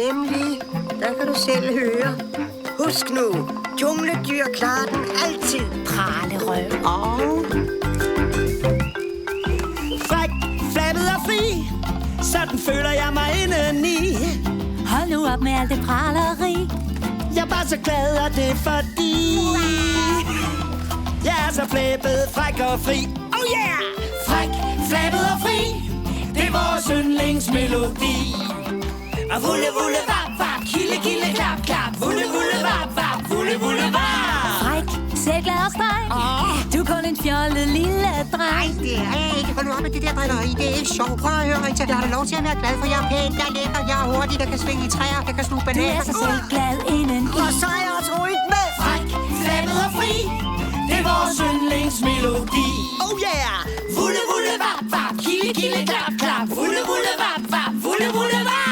Nemlig, der kan du selv høre. Husk nu, jungledyr klarer den altid. Pralerøv. Og Fræk, flabet og fri, sådan føler jeg mig indeni. Hold nu op med alt det praleri. Jeg er bare så glad, og det er fordi jeg er så flabet, fræk og fri. Oh yeah! Fræk, flabet og fri, det er vores yndlingsmelodi. Og vulle, vulle, vap, vap, kilde, kilde, klap, klap. Vulle, vulle, vap, vap, vulle, vulle, vap. Fræk, selvglad og streng. Du er kun en fjollet lille dreng. det er jeg ikke. Hold nu op med det der drilleri. Det er ikke sjovt. Prøv at høre, Rita. Jeg har da lov til at være glad, for jeg er pæn, jeg er lækker, jeg er hurtig, der kan svinge i træer, der kan sluge Du bananer. er så selvglad inden i. Og så er jeg også rytme. Fræk, flabet og fri, det er vores yndlingsmelodi. Oh yeah! Vulle, vulle, vap, vap, kilde, kilde, klap, klap. Vulle, vulle, vap, vap, vulle, vulle, vap.